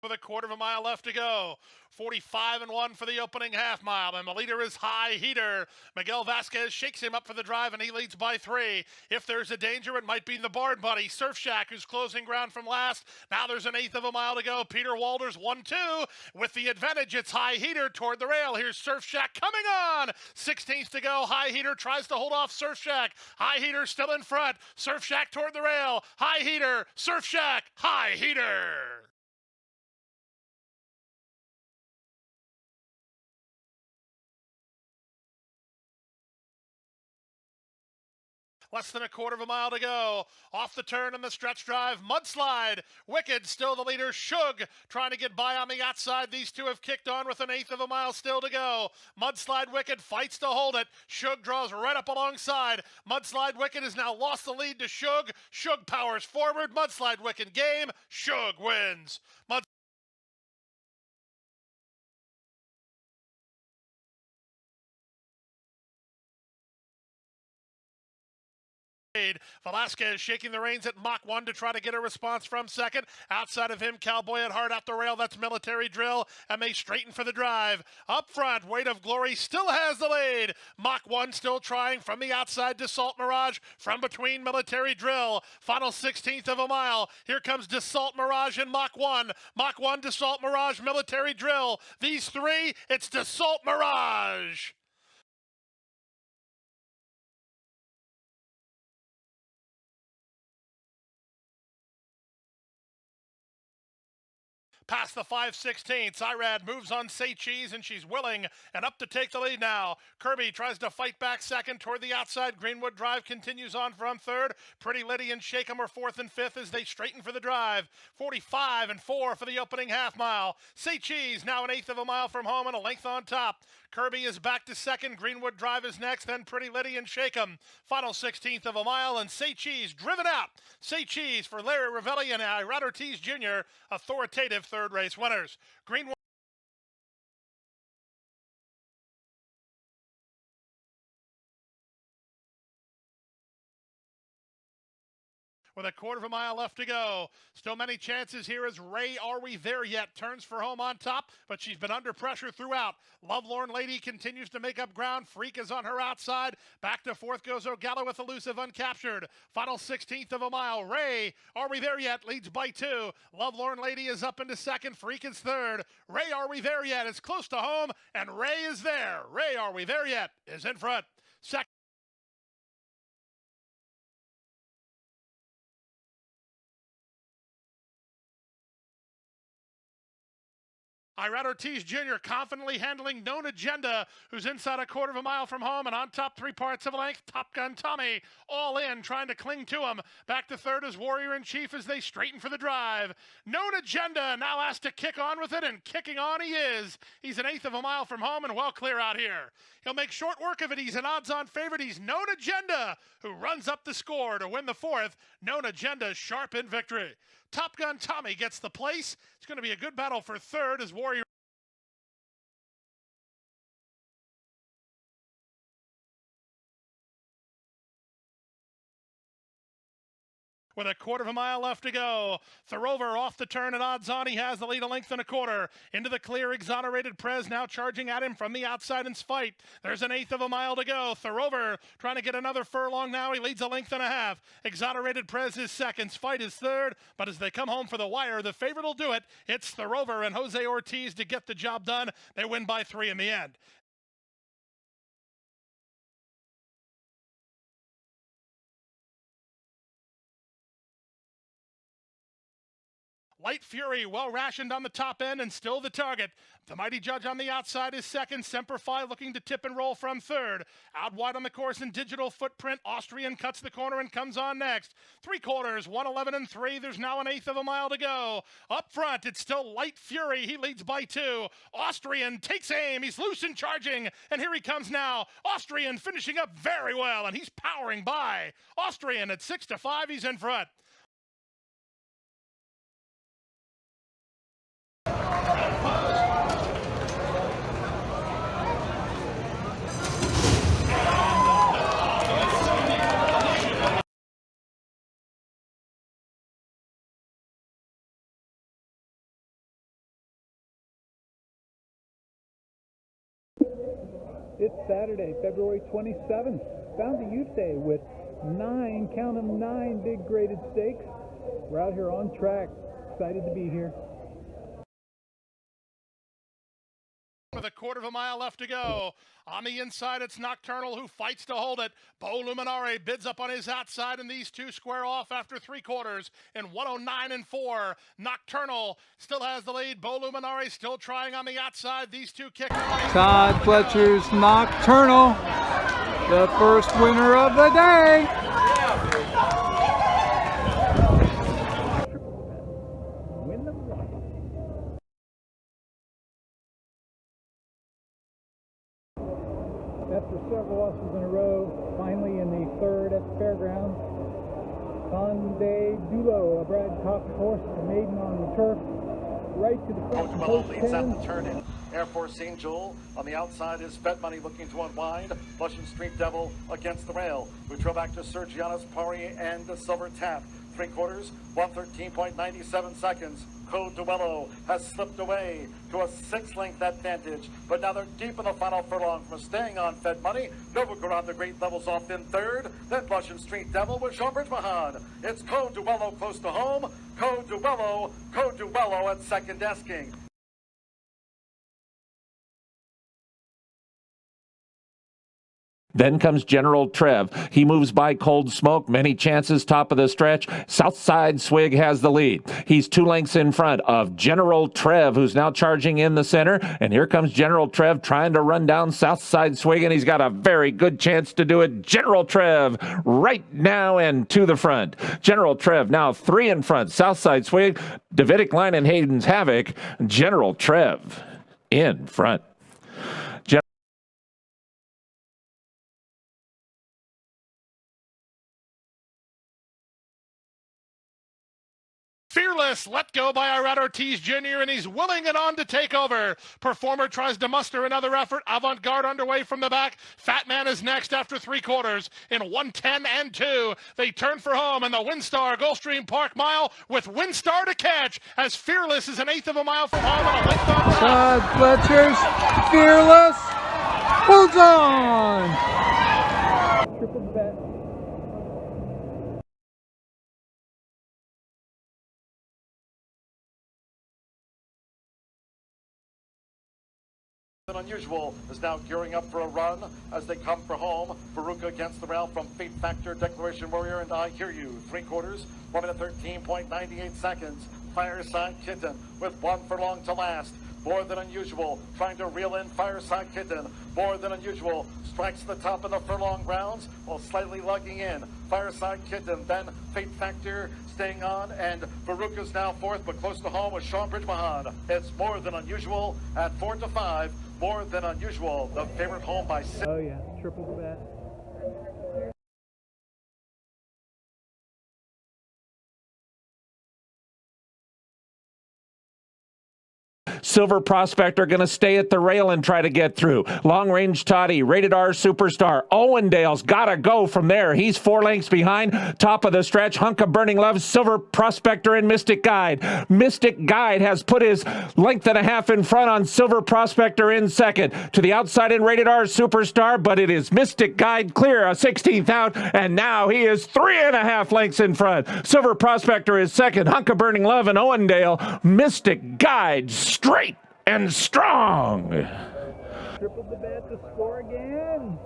with a quarter of a mile left to go. 45-1 for the opening half mile, and the leader is High Heater. Miguel Vasquez shakes him up for the drive, and he leads by 3. If there's a danger, it might be the Barn Buddy, Surf Shack, who's closing ground from last. Now there's an eighth of a mile to go. Peter Walters 1-2. With the advantage, it's High Heater toward the rail. Here's Surf Shack coming on. 16th to go. High Heater tries to hold off Surf Shack. High Heater still in front. Surf Shack toward the rail. High Heater, Surf Shack, High Heater. Less than a quarter of a mile to go. Off the turn in the stretch drive. Mudslide. Wicked still the leader. Shug trying to get by on the outside. These two have kicked on with an eighth of a mile still to go. Mudslide Wicked fights to hold it. Shug draws right up alongside. Mudslide Wicked has now lost the lead to Shug. Shug powers forward. Mudslide Wicked game. Shug wins. Velasquez shaking the reins at Mach 1 to try to get a response from second. Outside of him, Cowboy at Heart at the rail. That's Military Drill, and they straighten for the drive. Up front, Weight of Glory still has the lead. Mach 1 still trying from the outside. Dassault Mirage from between Military Drill. Final 16th of a mile. Here comes Dassault Mirage and Mach 1. Mach 1, Dassault Mirage, Military Drill. These three, it's Dassault Mirage. Past the 5/16. Irad moves on Say Cheese, and she's willing and up to take the lead now. Kirby tries to fight back second toward the outside. Greenwood Drive continues on from third. Pretty Liddy and Shakem are fourth and fifth as they straighten for the drive. 45-4 for the opening half mile. Say Cheese now an eighth of a mile from home and a length on top. Kirby is back to second. Greenwood Drive is next, then Pretty Liddy and Shakem. Final 16th of a mile, and Say Cheese driven out. Say Cheese for Larry Ravelli and Irad Ortiz Jr., authoritative third race winners. Greenwood with a quarter of a mile left to go. Still many chances here as Ray Are We There Yet turns for home on top, but she's been under pressure throughout. Lovelorn Lady continues to make up ground. Freak is on her outside. Back to fourth goes O'Gala with Elusive uncaptured. Final 16th of a mile. Ray Are We There Yet leads by 2. Lovelorn Lady is up into second. Freak is third. Ray Are We There Yet is close to home, and Ray is there. Ray Are We There Yet is in front. Second. Irad Ortiz Jr. confidently handling Known Agenda, who's inside a quarter of a mile from home, and on top 3 parts of a length, Top Gun Tommy, all in, trying to cling to him. Back to third is Warrior in Chief as they straighten for the drive. Known Agenda now asked to kick on with it, and kicking on he is. He's an eighth of a mile from home and well clear out here. He'll make short work of it. He's an odds-on favorite. He's Known Agenda, who runs up the score to win the fourth. Known Agenda sharp in victory. Top Gun Tommy gets the place. It's going to be a good battle for third as Warrior with a quarter of a mile left to go. Thorover off the turn at odds on. He has the lead a length and a quarter. Into the clear, Exonerated Prez now charging at him from the outside in spite. There's an eighth of a mile to go. Thorover trying to get another furlong now. He leads a length and a half. Exonerated Prez is second. Spite is third. But as they come home for the wire, the favorite will do it. It's Thorover and Jose Ortiz to get the job done. They win by 3 in the end. Light Fury, well rationed on the top end and still the target. The Mighty Judge on the outside is second. Semper Fi looking to tip and roll from third. Out wide on the course in Digital Footprint. Austrian cuts the corner and comes on next. 3/4, 1:11.3. There's now an eighth of a mile to go. Up front, it's still Light Fury. He leads by 2. Austrian takes aim. He's loose and charging. And here he comes now. Austrian finishing up very well, and he's powering by. Austrian at 6-5. He's in front. It's Saturday, February 27th. Found a youth day with 9, count 'em, 9 big graded stakes. We're out here on track. Excited to be here. With a quarter of a mile left to go. On the inside, it's Nocturnal who fights to hold it. Bo Luminare bids up on his outside, and these two square off after 3/4 in 109 and 4. Nocturnal still has the lead. Bo Luminare still trying on the outside. These two kick. Todd Fletcher's Nocturnal, the first winner of the day. Win them one. After several losses in a row, finally in the third at the fairgrounds, Sunday Dulo, a Brad Cox horse, a maiden on the turf, right to the front. Coach leads at the turn in. Air Force Angel on the outside is Fed Money looking to unwind. Flushing Street Devil against the rail. We trail back to Sergianis Pari and the Silver Tap. 3/4, 113.97 seconds. Code Duello has slipped away to a 6-length advantage, but now they're deep in the final furlong from staying on Fed Money. Novogorod, the great levels off in third, then Flushing Street Devil with Showbridge Mahan. It's Code Duello close to home. Code Duello at second desking. Then comes General Trev. He moves by Cold Smoke. Many chances, top of the stretch. Southside Swig has the lead. He's 2 lengths in front of General Trev, who's now charging in the center. And here comes General Trev trying to run down Southside Swig, and he's got a very good chance to do it. General Trev right now and to the front. General Trev now 3 in front. Southside Swig, Davidic Line and Hayden's Havoc. General Trev in front. Fearless, let go by Irad Ortiz Jr., and he's willing it on to take over. Performer tries to muster another effort. Avant-Garde underway from the back. Fat Man is next after 3/4 in 110 and 2. They turn for home, and the Windstar Gulfstream Park Mile with Windstar to catch as Fearless is an 1/8 of a mile from home and a length on top. Todd Fletcher's Fearless holds on. Triple bet. Unusual is now gearing up for a run as they come for home. Baruka against the rail from Fate Factor, Declaration Warrior, and I Hear You. 3/4, 1:13.98 seconds. Fireside Kitten with 1 furlong to last. More Than Unusual trying to reel in Fireside Kitten. More Than Unusual strikes the top of the furlong grounds while slightly lugging in. Fireside Kitten, then Fate Factor staying on, and Baruka's now 4th, but close to home with Showbridge Mahan. It's More Than Unusual at 4-5. More Than Unusual, the favorite home by 6. Oh yeah, triple bet. Silver Prospector going to stay at the rail and try to get through. Long Range Toddy, Rated R Superstar. Owendale's got to go from there. He's 4 lengths behind. Top of the stretch, Hunk of Burning Love, Silver Prospector, and Mystic Guide. Mystic Guide has put his length and a half in front on Silver Prospector in second. To the outside in Rated R Superstar, but it is Mystic Guide clear, a 16th out, and now he is 3.5 lengths in front. Silver Prospector is second. Hunk of Burning Love and Owendale. Mystic Guide straight and strong. Triple the bet to score again.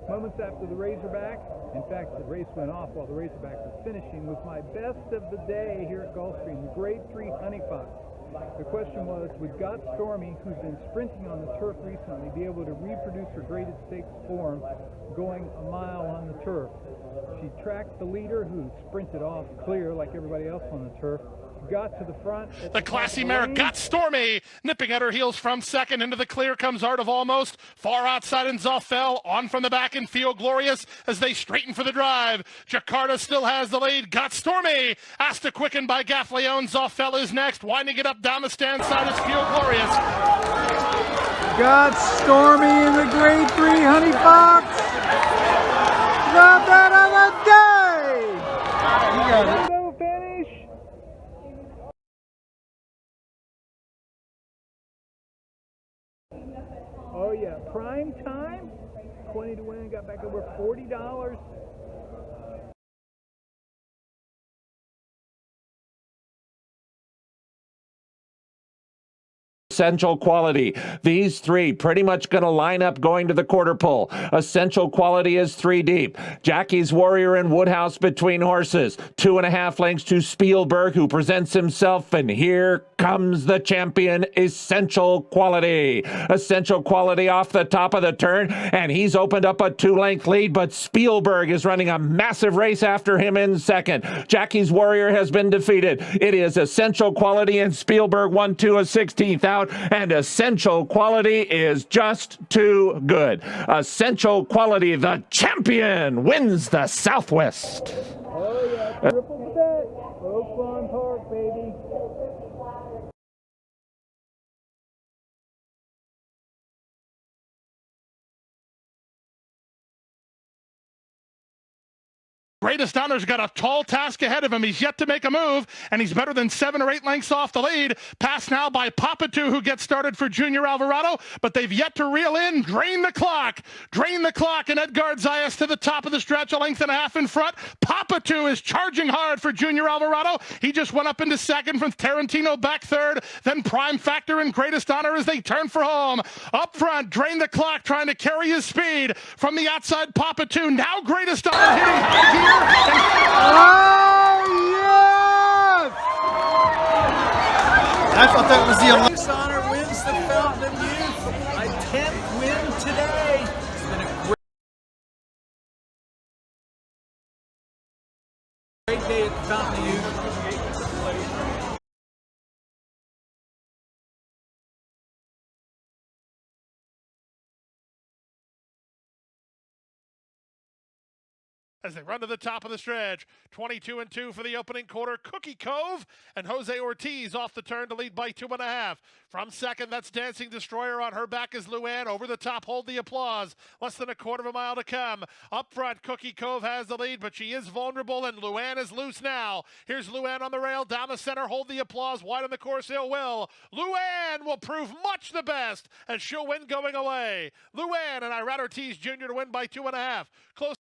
Moments after the Razorback, in fact the race went off while the Razorback was finishing, was my best of the day here at Gulfstream, the Grade 3 Honey Fox. The question was, would God Stormy, who's been sprinting on the turf recently, be able to reproduce her graded stakes form going a mile on the turf? She tracked the leader, who sprinted off clear like everybody else on the turf, got to the front. The classy mare Got Stormy nipping at her heels from second. Into the clear comes Art of Almost. Far outside in Zoffel. On from the back and Feel Glorious as they straighten for the drive. Jakarta still has the lead. Got Stormy asked to quicken by Gaffleon. Zoffel is next. Winding it up down the stand side is Feel Glorious. Got Stormy in the Grade 3 Honey Fox. The bet of the day. prime time, 20 to win, got back over $40. Essential Quality. These three pretty much going to line up going to the quarter pole. Essential Quality is 3 deep. Jackie's Warrior and Woodhouse between horses. 2.5 lengths to Spielberg, who presents himself, and here comes the champion, Essential Quality. Essential Quality off the top of the turn, and he's opened up a 2-length lead, but Spielberg is running a massive race after him in second. Jackie's Warrior has been defeated. It is Essential Quality and Spielberg 1-2 a 16th out. And Essential Quality is just too good. Essential Quality, the champion, wins the Southwest. Oh yeah, triple bet. Oak Lawn Park, baby. Greatest Honor's got a tall task ahead of him. He's yet to make a move, and he's better than 7 or 8 lengths off the lead. Passed now by Papatoo, who gets started for Junior Alvarado, but they've yet to reel in. Drain the clock, and Edgard Zayas to the top of the stretch, a length and a half in front. Papatoo is charging hard for Junior Alvarado. He just went up into second from Tarantino back third, then Prime Factor and Greatest Honor as they turn for home. Up front, Drain the Clock trying to carry his speed from the outside. Papatoo, now Greatest Honor hitting high gear. Oh, yes! I thought that was the Greatest Honor wins the Fountain of Youth. A 10th win today. It's been a great day at the Fountain of Youth. As they run to the top of the stretch, 22-2 for the opening quarter. Cookie Cove and Jose Ortiz off the turn to lead by 2.5. From second, that's Dancing Destroyer. On her back is Luann. Over the top, Hold the Applause. Less than a quarter of a mile to come. Up front, Cookie Cove has the lead, but she is vulnerable, and Luann is loose now. Here's Luann on the rail. Down the center, Hold the Applause. Wide on the course, Ill Will. Luann will prove much the best, as she'll win going away. Luann and Irad Ortiz Jr. to win by 2.5. Close.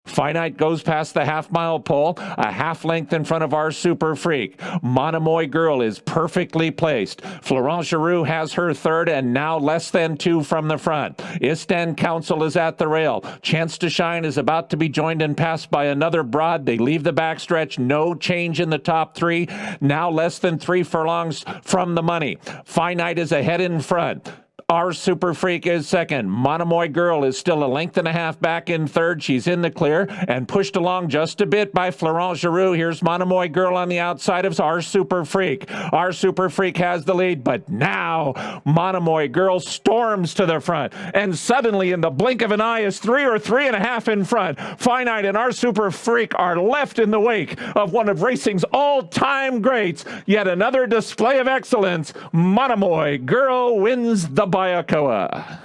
Finite goes past the half-mile pole, a half length in front of our Super Freak. Monomoy Girl is perfectly placed. Florent Giroux has her third, and now less than 2 from the front. Istan Council is at the rail. Chance to Shine is about to be joined and passed by another broad. They leave the backstretch. No change in the top 3. Now less than 3 furlongs from the money. Finite is ahead in front. Our Super Freak is second. Monomoy Girl is still a length and a half back in third. She's in the clear and pushed along just a bit by Florent Giroux. Here's Monomoy Girl on the outside of our Super Freak. Our Super Freak has the lead, but now Monomoy Girl storms to the front, and suddenly in the blink of an eye is 3 or 3.5 in front. Finite and our Super Freak are left in the wake of one of racing's all-time greats. Yet another display of excellence. Monomoy Girl wins the Bayakoa.